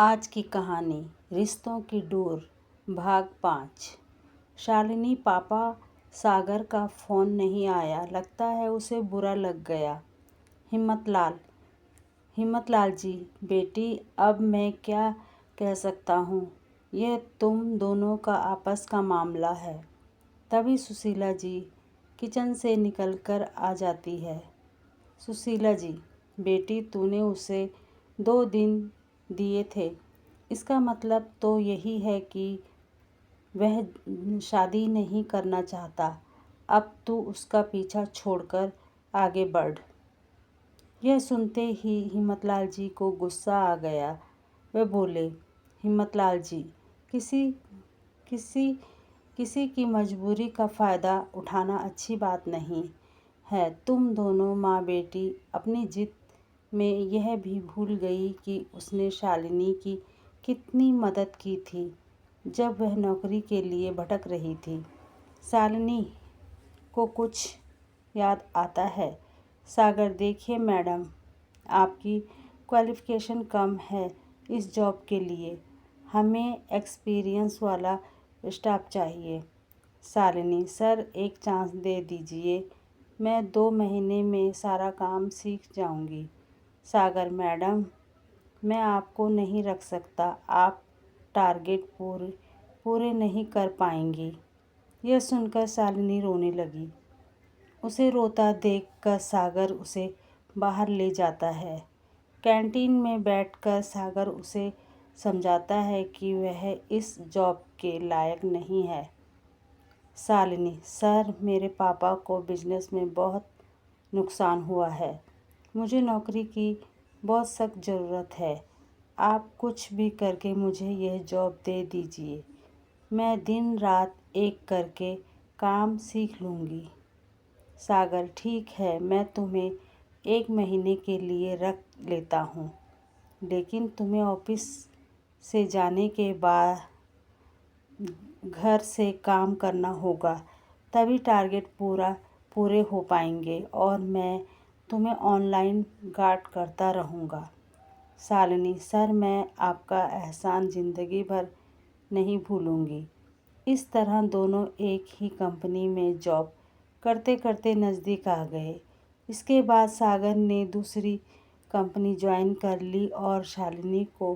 आज की कहानी रिश्तों की डोर भाग 5। शालिनी पापा सागर का फ़ोन नहीं आया, लगता है उसे बुरा लग गया। हिम्मतलाल जी, बेटी अब मैं क्या कह सकता हूँ, यह तुम दोनों का आपस का मामला है। तभी सुशीला जी किचन से निकलकर आ जाती है। सुशीला जी, बेटी तूने उसे 2 दिन दिए थे, इसका मतलब तो यही है कि वह शादी नहीं करना चाहता। अब तू उसका पीछा छोड़कर आगे बढ़। यह सुनते ही हिम्मतलाल जी को गुस्सा आ गया। वे बोले, हिम्मतलाल जी, किसी किसी किसी की मजबूरी का फ़ायदा उठाना अच्छी बात नहीं है। तुम दोनों माँ बेटी अपनी जिद में यह भी भूल गई कि उसने शालिनी की कितनी मदद की थी जब वह नौकरी के लिए भटक रही थी। शालिनी को कुछ याद आता है। सागर, देखिए मैडम, आपकी क्वालिफ़िकेशन कम है इस जॉब के लिए, हमें एक्सपीरियंस वाला स्टाफ चाहिए। शालिनी, सर एक चांस दे दीजिए, मैं 2 महीने में सारा काम सीख जाऊंगी। सागर, मैडम मैं आपको नहीं रख सकता, आप टारगेट पूरे नहीं कर पाएंगी। यह सुनकर शालिनी रोने लगी। उसे रोता देखकर सागर उसे बाहर ले जाता है। कैंटीन में बैठकर सागर उसे समझाता है कि वह इस जॉब के लायक नहीं है। शालिनी, सर मेरे पापा को बिजनेस में बहुत नुकसान हुआ है, मुझे नौकरी की बहुत सख्त ज़रूरत है। आप कुछ भी करके मुझे यह जॉब दे दीजिए, मैं दिन रात एक करके काम सीख लूँगी। सागर, ठीक है, मैं तुम्हें 1 महीने के लिए रख लेता हूँ, लेकिन तुम्हें ऑफिस से जाने के बाद घर से काम करना होगा, तभी टारगेट पूरे हो पाएंगे और मैं तुम्हें ऑनलाइन गाइड करता रहूँगा। शालिनी, सर मैं आपका एहसान ज़िंदगी भर नहीं भूलूँगी। इस तरह दोनों एक ही कंपनी में जॉब करते करते नज़दीक आ गए। इसके बाद सागर ने दूसरी कंपनी ज्वाइन कर ली और शालिनी को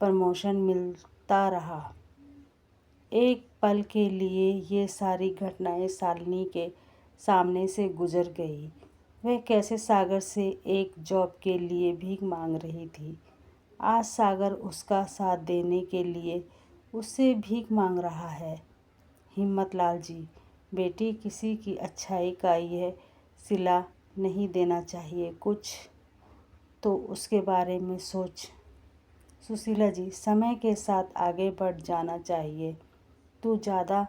प्रमोशन मिलता रहा। एक पल के लिए ये सारी घटनाएं शालिनी के सामने से गुजर गई। वह कैसे सागर से एक जॉब के लिए भीख मांग रही थी। आज सागर उसका साथ देने के लिए उससे भीख मांग रहा है। हिम्मतलाल जी, बेटी किसी की अच्छाई का यह सिला नहीं देना चाहिए, कुछ तो उसके बारे में सोच। सुशीला जी, समय के साथ आगे बढ़ जाना चाहिए, तू ज़्यादा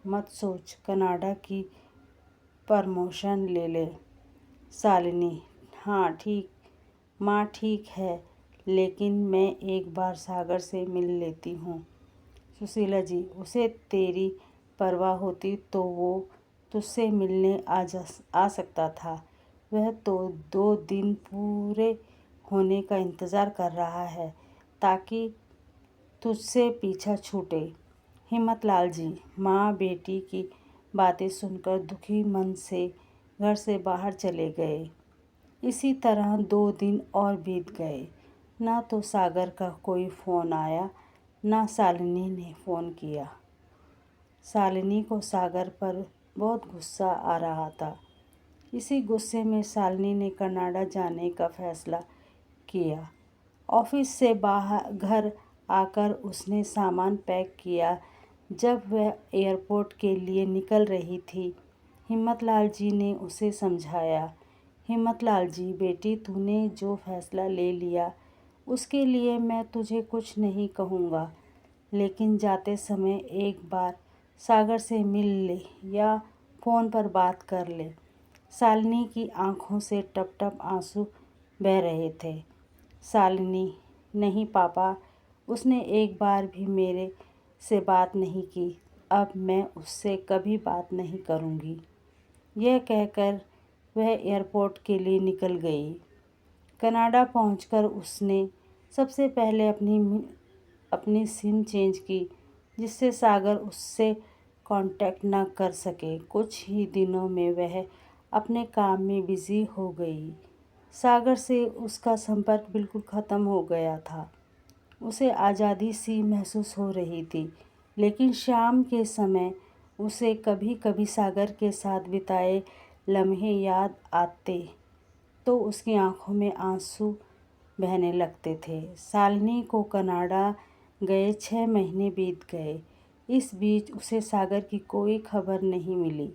मत सोच, कनाडा की प्रमोशन ले ले। शालिनी, हाँ ठीक, माँ ठीक है, लेकिन मैं एक बार सागर से मिल लेती हूँ। सुशीला जी, उसे तेरी परवाह होती तो वो तुझसे मिलने आ सकता था। वह तो 2 दिन पूरे होने का इंतज़ार कर रहा है ताकि तुझसे पीछा छूटे। हिम्मतलाल जी, माँ बेटी की बातें सुनकर दुखी मन से घर से बाहर चले गए। इसी तरह 2 दिन और बीत गए। ना तो सागर का कोई फ़ोन आया, ना शालिनी ने फ़ोन किया। शालिनी को सागर पर बहुत गुस्सा आ रहा था। इसी गुस्से में शालिनी ने कनाडा जाने का फ़ैसला किया। ऑफिस से बाहर घर आकर उसने सामान पैक किया। जब वह एयरपोर्ट के लिए निकल रही थी, हिम्मतलाल जी ने उसे समझाया। हिम्मतलाल जी, बेटी तूने जो फ़ैसला ले लिया उसके लिए मैं तुझे कुछ नहीं कहूँगा, लेकिन जाते समय एक बार सागर से मिल ले या फ़ोन पर बात कर ले। शालिनी की आंखों से टप टप आंसू बह रहे थे। शालिनी, नहीं पापा, उसने एक बार भी मेरे से बात नहीं की, अब मैं उससे कभी बात नहीं करूँगी। यह कहकर वह एयरपोर्ट के लिए निकल गई। कनाडा पहुंचकर उसने सबसे पहले अपनी अपनी सिम चेंज की जिससे सागर उससे कांटेक्ट न कर सके। कुछ ही दिनों में वह अपने काम में बिजी हो गई। सागर से उसका संपर्क बिल्कुल ख़त्म हो गया था। उसे आज़ादी सी महसूस हो रही थी, लेकिन शाम के समय उसे कभी कभी सागर के साथ बिताए लम्हे याद आते तो उसकी आंखों में आंसू बहने लगते थे। शालिनी को कनाडा गए 6 महीने बीत गए। इस बीच उसे सागर की कोई खबर नहीं मिली।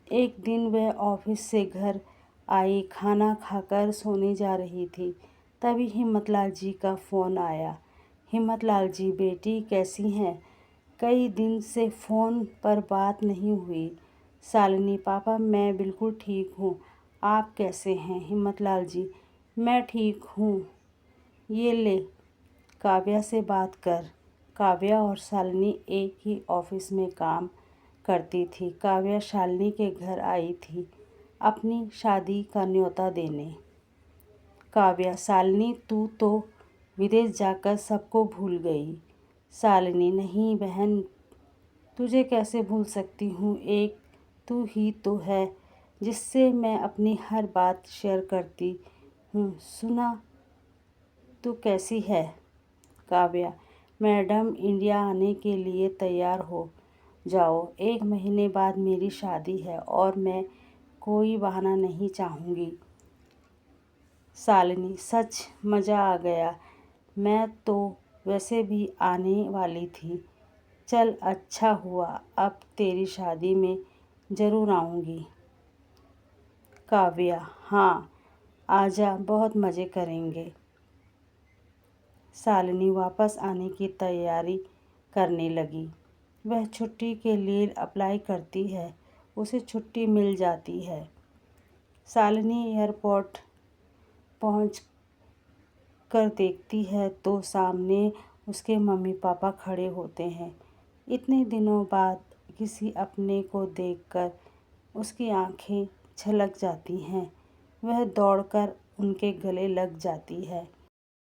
एक दिन वह ऑफिस से घर आई, खाना खाकर सोने जा रही थी, तभी हिम्मतलाल जी का फ़ोन आया। हिम्मतलाल जी, बेटी कैसी हैं? कई दिन से फ़ोन पर बात नहीं हुई। शालिनी, पापा मैं बिल्कुल ठीक हूँ, आप कैसे हैं? हिम्मतलाल जी, मैं ठीक हूँ, ये ले काव्या से बात कर। काव्या और शालिनी एक ही ऑफिस में काम करती थी। काव्या शालिनी के घर आई थी अपनी शादी का न्योता देने। काव्या, शालिनी तू तो विदेश जाकर सबको भूल गई। शालिनी, नहीं बहन, तुझे कैसे भूल सकती हूँ, एक तू ही तो है जिससे मैं अपनी हर बात शेयर करती हूँ। सुना तू कैसी है? काव्या, मैडम इंडिया आने के लिए तैयार हो जाओ। 1 महीने बाद मेरी शादी है और मैं कोई बहाना नहीं चाहूँगी। शालिनी, सच मज़ा आ गया, मैं तो वैसे भी आने वाली थी। चल अच्छा हुआ, अब तेरी शादी में ज़रूर आऊँगी। काव्या, हाँ आजा, बहुत मज़े करेंगे। शालिनी वापस आने की तैयारी करने लगी। वह छुट्टी के लिए अप्लाई करती है, उसे छुट्टी मिल जाती है। शालिनी एयरपोर्ट पहुंच कर देखती है तो सामने उसके मम्मी पापा खड़े होते हैं। इतने दिनों बाद किसी अपने को देखकर उसकी आंखें छलक जाती हैं। वह दौड़कर उनके गले लग जाती है।